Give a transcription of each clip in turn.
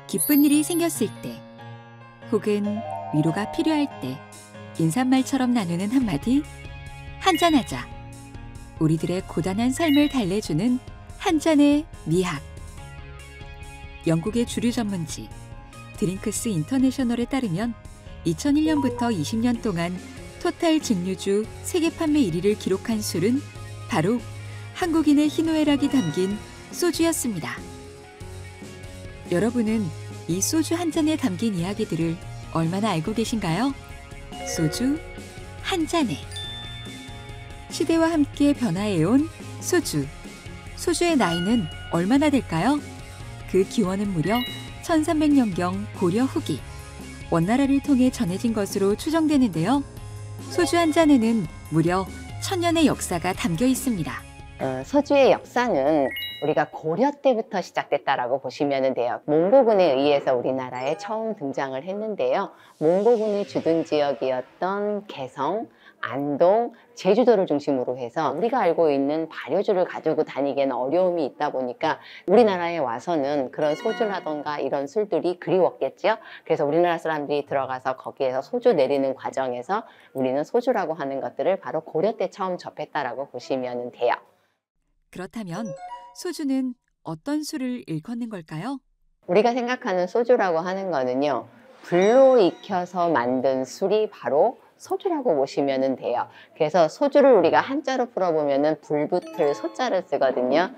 기쁜 일이 생겼을 때, 혹은 위로가 필요할 때 인사말처럼 나누는 한마디, 한잔하자. 우리들의 고단한 삶을 달래주는 한 잔의 미학. 영국의 주류 전문지 드링크스 인터내셔널에 따르면 2001년부터 20년 동안 토탈 증류주 세계 판매 1위를 기록한 술은 바로 한국인의 희노애락이 담긴 소주였습니다. 여러분은 이 소주 한 잔에 담긴 이야기들을 얼마나 알고 계신가요? 소주 한 잔에. 시대와 함께 변화해온 소주. 소주의 나이는 얼마나 될까요? 그 기원은 무려 1300년경 고려 후기. 원나라를 통해 전해진 것으로 추정되는데요. 소주 한 잔에는 무려 1000년의 역사가 담겨 있습니다. 소주의 역사는 우리가 고려 때부터 시작됐다라고 보시면 돼요. 몽고군에 의해서 우리나라에 처음 등장을 했는데요. 몽고군의 주둔 지역이었던 개성, 안동, 제주도를 중심으로 해서 우리가 알고 있는 발효주를 가지고 다니기에는 어려움이 있다 보니까 우리나라에 와서는 그런 소주라던가 이런 술들이 그리웠겠죠. 그래서 우리나라 사람들이 들어가서 거기에서 소주 내리는 과정에서 우리는 소주라고 하는 것들을 바로 고려 때 처음 접했다라고 보시면 돼요. 그렇다면 소주는 어떤 술을 일컫는 걸까요? 우리가 생각하는 소주라고 하는 거는요, 불로 익혀서 만든 술이 바로 소주라고 보시면 돼요. 그래서 소주를 우리가 한자로 풀어보면 불붙을 소자를 쓰거든요.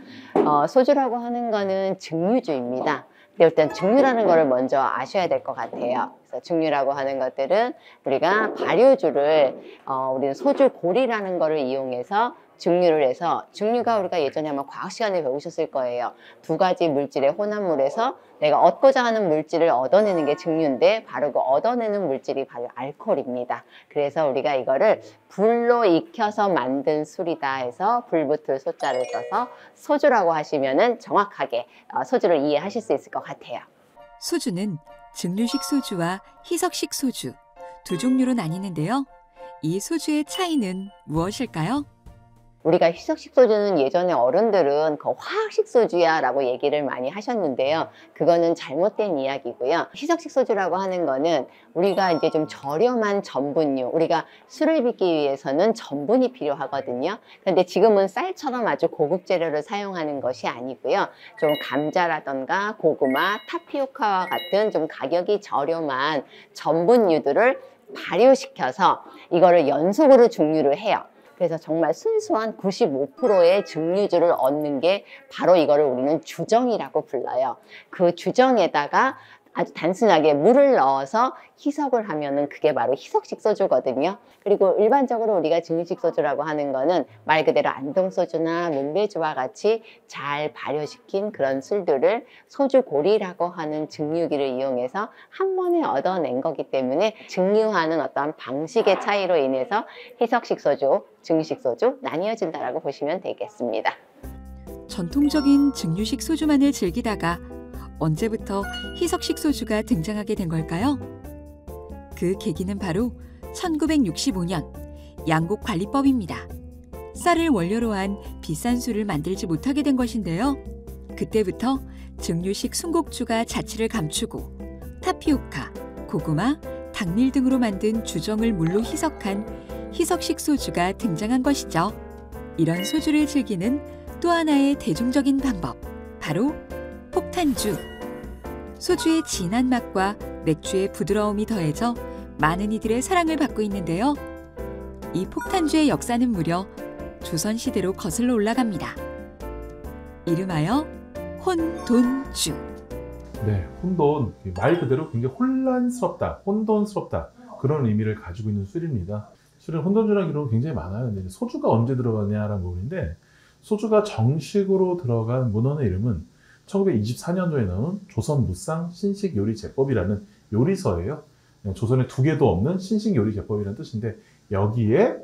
소주라고 하는 거는 증류주입니다. 일단 증류라는 거를 먼저 아셔야 될 것 같아요. 그래서 증류라고 하는 것들은 우리가 발효주를 우리는 소주 고리라는 거를 이용해서 증류를 해서, 증류가 우리가 예전에 아마 과학 시간에 배우셨을 거예요. 두 가지 물질의 혼합물에서 내가 얻고자 하는 물질을 얻어내는 게 증류인데, 바로 그 얻어내는 물질이 바로 알코올입니다. 그래서 우리가 이거를 불로 익혀서 만든 술이다 해서 불붙을 소자를 써서 소주라고 하시면은 정확하게 소주를 이해하실 수 있을 것 같아요. 소주는 증류식 소주와 희석식 소주 두 종류로 나뉘는데요. 이 소주의 차이는 무엇일까요? 우리가 희석식 소주는 예전에 어른들은 그 화학식 소주야 라고 얘기를 많이 하셨는데요. 그거는 잘못된 이야기고요. 희석식 소주라고 하는 거는 우리가 이제 좀 저렴한 전분류, 우리가 술을 빚기 위해서는 전분이 필요하거든요. 근데 지금은 쌀처럼 아주 고급 재료를 사용하는 것이 아니고요. 좀 감자라던가 고구마, 타피오카와 같은 좀 가격이 저렴한 전분류들을 발효시켜서 이거를 연속으로 증류를 해요. 그래서 정말 순수한 95%의 증류주를 얻는 게 바로 이거를 우리는 주정이라고 불러요. 그 주정에다가 아주 단순하게 물을 넣어서 희석을 하면은 그게 바로 희석식 소주거든요. 그리고 일반적으로 우리가 증류식 소주라고 하는 거는 말 그대로 안동소주나 문배주와 같이 잘 발효시킨 그런 술들을 소주고리라고 하는 증류기를 이용해서 한 번에 얻어낸 거기 때문에 증류하는 어떤 방식의 차이로 인해서 희석식 소주, 증류식 소주 나뉘어진다라고 보시면 되겠습니다. 전통적인 증류식 소주만을 즐기다가 언제부터 희석식 소주가 등장하게 된 걸까요? 그 계기는 바로 1965년 양곡관리법입니다. 쌀을 원료로 한 비싼 술을 만들지 못하게 된 것인데요. 그때부터 증류식 순곡주가 자취를 감추고 타피오카, 고구마, 당밀 등으로 만든 주정을 물로 희석한 희석식 소주가 등장한 것이죠. 이런 소주를 즐기는 또 하나의 대중적인 방법, 바로 폭탄주. 소주의 진한 맛과 맥주의 부드러움이 더해져 많은 이들의 사랑을 받고 있는데요. 이 폭탄주의 역사는 무려 조선시대로 거슬러 올라갑니다. 이름하여 혼돈주. 네, 혼돈. 말 그대로 굉장히 혼란스럽다, 혼돈스럽다, 그런 의미를 가지고 있는 술입니다. 술에 혼돈주라는 기록은 굉장히 많아요. 근데 소주가 언제 들어가냐라는 부분인데, 소주가 정식으로 들어간 문헌의 이름은 1924년도에 나온 조선무상 신식요리제법이라는 요리서예요. 조선에 두 개도 없는 신식요리제법이라는 뜻인데, 여기에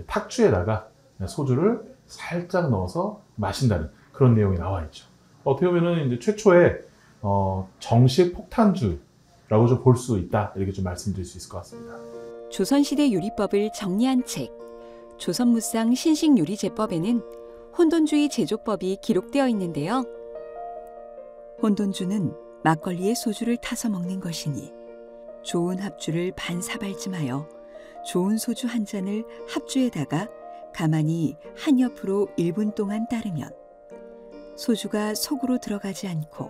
탁주에다가 소주를 살짝 넣어서 마신다는 그런 내용이 나와 있죠. 어떻게 보면 이제 최초의 정식 폭탄주라고 좀 볼 수 있다, 이렇게 좀 말씀드릴 수 있을 것 같습니다. 조선시대 요리법을 정리한 책 조선무상 신식요리제법에는 혼돈주의 제조법이 기록되어 있는데요. 혼돈주는 막걸리에 소주를 타서 먹는 것이니 좋은 합주를 반사발짐하여 좋은 소주 한 잔을 합주에다가 가만히 한 옆으로 1분 동안 따르면 소주가 속으로 들어가지 않고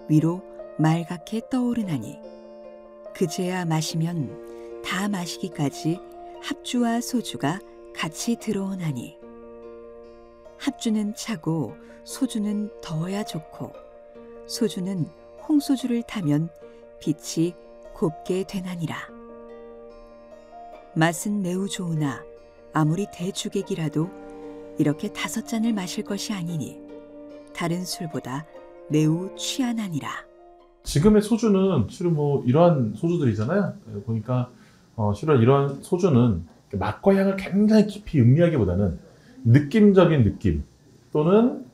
위로 맑게 떠오르나니 그제야 마시면 다 마시기까지 합주와 소주가 같이 들어오나니 합주는 차고 소주는 더워야 좋고 소주는 홍소주를 타면 빛이 곱게 되나니라. 맛은 매우 좋으나 아무리 대주객이라도 이렇게 5잔을 마실 것이 아니니 다른 술보다 매우 취하나니라. 지금의 소주는 실은 뭐 이러한 소주들이잖아요. 보니까 실은 이러한 소주는 맛과 향을 굉장히 깊이 음미하기보다는 느낌적인 느낌 또는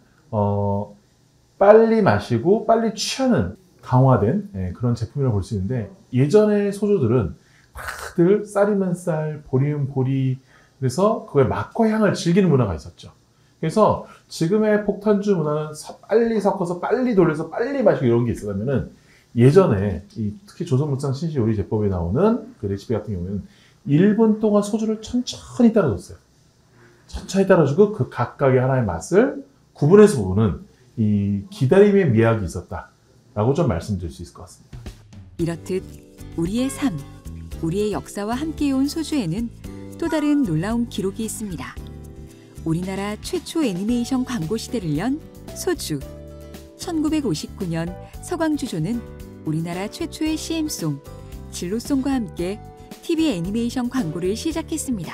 빨리 마시고 빨리 취하는 강화된 그런 제품이라고 볼 수 있는데, 예전의 소주들은 다들 쌀이면 쌀, 보리면 보리, 그래서 그의 맛과 향을 즐기는 문화가 있었죠. 그래서 지금의 폭탄주 문화는 빨리 섞어서 빨리 돌려서 빨리 마시고 이런 게 있었다면은, 예전에 특히 조선물상 신시요리제법에 나오는 그 레시피 같은 경우에는 1분 동안 소주를 천천히 따라줬어요. 천천히 따라주고 그 각각의 하나의 맛을 구분해서 보는 이 기다림의 미학이 있었다라고 좀 말씀드릴 수 있을 것 같습니다. 이렇듯 우리의 삶, 우리의 역사와 함께해온 소주에는 또 다른 놀라운 기록이 있습니다. 우리나라 최초 애니메이션 광고 시대를 연 소주. 1959년 서광주조는 우리나라 최초의 CM송, 진로송과 함께 TV 애니메이션 광고를 시작했습니다.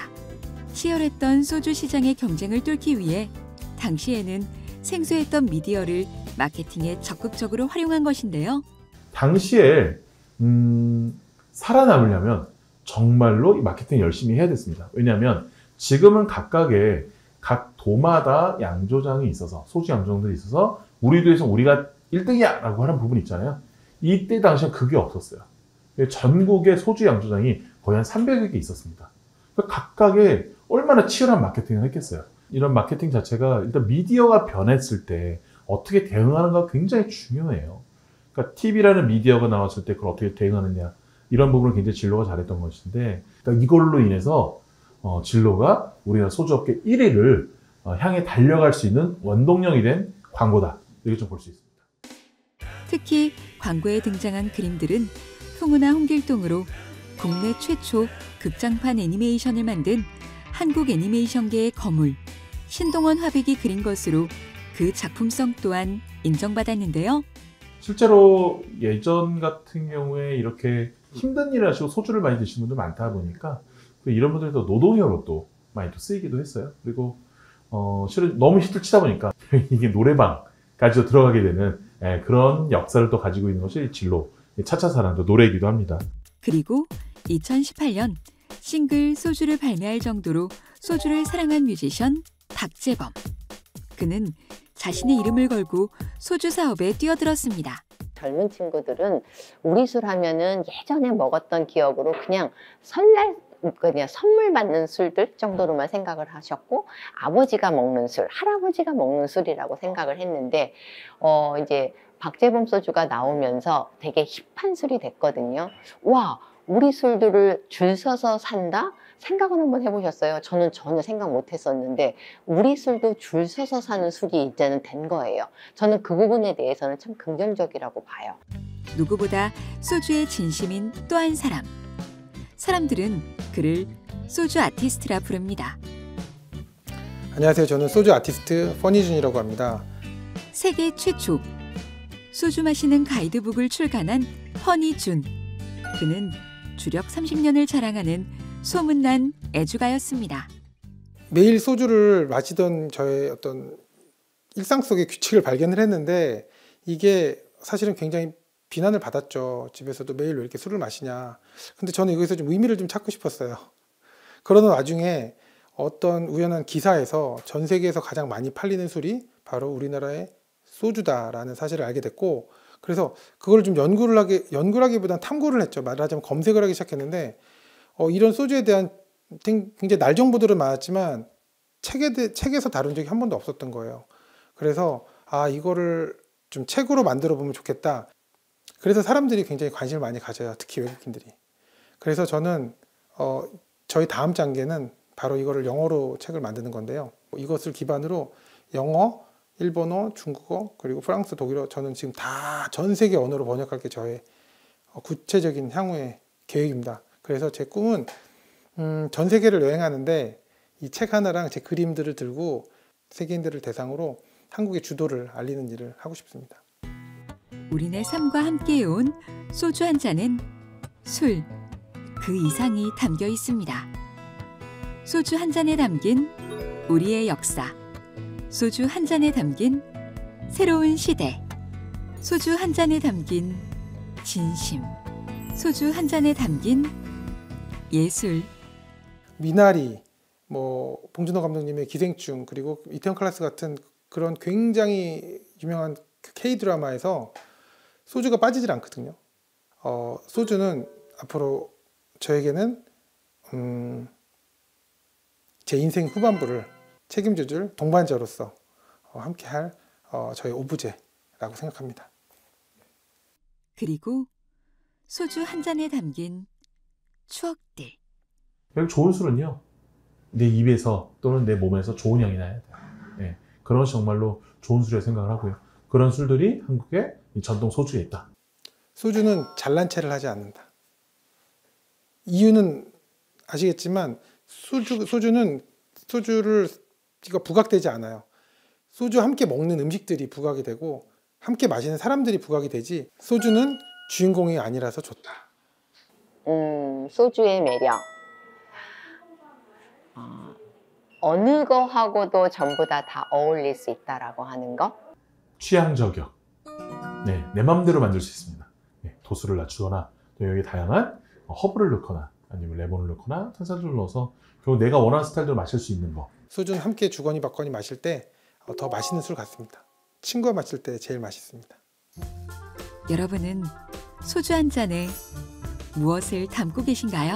치열했던 소주 시장의 경쟁을 뚫기 위해 당시에는 생소했던 미디어를 마케팅에 적극적으로 활용한 것인데요. 당시에 살아남으려면 정말로 이 마케팅 열심히 해야 됐습니다. 왜냐하면 지금은 각각의 각 도마다 양조장이 있어서, 소주 양조장들이 있어서 우리 도에서 우리가 1등이야 라고 하는 부분이 있잖아요. 이때 당시엔 그게 없었어요. 전국의 소주 양조장이 거의 한 300여 개 있었습니다. 각각의 얼마나 치열한 마케팅을 했겠어요. 이런 마케팅 자체가 일단 미디어가 변했을 때 어떻게 대응하는가 굉장히 중요해요. 그러니까 TV라는 미디어가 나왔을 때 그걸 어떻게 대응하느냐, 이런 부분을 굉장히 진로가 잘했던 것인데, 그러니까 이걸로 인해서 진로가 우리나라 소주업계 1위를 향해 달려갈 수 있는 원동력이 된 광고다, 이렇게 좀 볼 수 있습니다. 특히 광고에 등장한 그림들은 풍우나 홍길동으로 국내 최초 극장판 애니메이션을 만든 한국 애니메이션계의 거물 신동원 화백이 그린 것으로 그 작품성 또한 인정받았는데요. 실제로 예전 같은 경우에 이렇게 힘든 일을 하시고 소주를 많이 드시는 분들 많다 보니까 이런 분들도 노동요로 또 많이 또 쓰이기도 했어요. 그리고 실은 너무 히트를 치다 보니까 이게 노래방까지도 들어가게 되는 그런 역사를 또 가지고 있는 것이 진로 차차사랑도 노래이기도 합니다. 그리고 2018년 싱글 소주를 발매할 정도로 소주를 사랑한 뮤지션 박재범. 그는 자신의 이름을 걸고 소주 사업에 뛰어들었습니다. 젊은 친구들은 우리 술 하면은 예전에 먹었던 기억으로 그냥 설날 그냥 선물 받는 술들 정도로만 생각을 하셨고, 아버지가 먹는 술, 할아버지가 먹는 술이라고 생각을 했는데 이제 박재범 소주가 나오면서 되게 힙한 술이 됐거든요. 와, 우리 술들을 줄 서서 산다? 생각은 한번 해보셨어요? 저는 전혀 생각 못 했었는데 우리 술도 줄 서서 사는 술이 이제는 된 거예요. 저는 그 부분에 대해서는 참 긍정적이라고 봐요. 누구보다 소주의 진심인 또 한 사람. 사람들은 그를 소주 아티스트라 부릅니다. 안녕하세요. 저는 소주 아티스트 퍼니준이라고 합니다. 세계 최초 소주 마시는 가이드북을 출간한 허니준. 그는 주력 30년을 자랑하는 소문난 애주가였습니다. 매일 소주를 마시던 저의 어떤 일상 속의 규칙을 발견을 했는데, 이게 사실은 굉장히 비난을 받았죠. 집에서도 매일 왜 이렇게 술을 마시냐. 근데 저는 여기서 좀 의미를 좀 찾고 싶었어요. 그러는 와중에 어떤 우연한 기사에서 전 세계에서 가장 많이 팔리는 술이 바로 우리나라의 소주다라는 사실을 알게 됐고, 그래서 그걸 좀 연구하기보다는 탐구를 했죠. 말하자면 검색을 하기 시작했는데, 이런 소주에 대한 굉장히 날 정보들은 많았지만 책에서 다룬 적이 한 번도 없었던 거예요. 그래서 이거를 좀 책으로 만들어 보면 좋겠다. 그래서 사람들이 굉장히 관심을 많이 가져요. 특히 외국인들이. 그래서 저는 저희 다음 단계는 바로 이거를 영어로 책을 만드는 건데요. 이것을 기반으로 영어, 일본어, 중국어, 그리고 프랑스, 독일어 저는 지금 다 전 세계 언어로 번역할 게 저의 구체적인 향후의 계획입니다. 그래서 제 꿈은 전 세계를 여행하는데 이 책 하나랑 제 그림들을 들고 세계인들을 대상으로 한국의 주도를 알리는 일을 하고 싶습니다. 우리네 삶과 함께해온 소주 한 잔은 술, 그 이상이 담겨 있습니다. 소주 한 잔에 담긴 우리의 역사, 소주 한 잔에 담긴 새로운 시대, 소주 한 잔에 담긴 진심, 소주 한 잔에 담긴 예술. 미나리, 봉준호 감독님의 기생충, 그리고 이태원 클라스 같은 그런 굉장히 유명한 K-드라마에서 소주가 빠지질 않거든요. 소주는 앞으로 저에게는 제 인생 후반부를 책임져줄 동반자로서 함께할 저의 오브제라고 생각합니다. 그리고 소주 한 잔에 담긴 추억들. 좋은 술은요, 내 입에서 또는 내 몸에서 좋은 향이 나야 돼요. 예, 그런 것이 정말로 좋은 술이라고 생각을 하고요. 그런 술들이 한국의 전통 소주에 있다. 소주는 잘난 체를 하지 않는다. 이유는 아시겠지만 소주는 소주를 부각되지 않아요. 소주 함께 먹는 음식들이 부각이 되고 함께 마시는 사람들이 부각이 되지, 소주는 주인공이 아니라서 좋다. 소주의 매력. 어느 거하고도 전부 다 어울릴 수 있다라고 하는 거. 취향 저격. 네, 내 맘대로 만들 수 있습니다. 네, 도수를 낮추거나 또 여기 다양한 허브를 넣거나 아니면 레몬을 넣거나 탄산수를 넣어서 결국 내가 원하는 스타일대로 마실 수 있는 거. 소주는 함께 주거니 받거니 마실 때 더 맛있는 술 같습니다. 친구와 마실 때 제일 맛있습니다. 여러분은 소주 한 잔에 무엇을 담고 계신가요?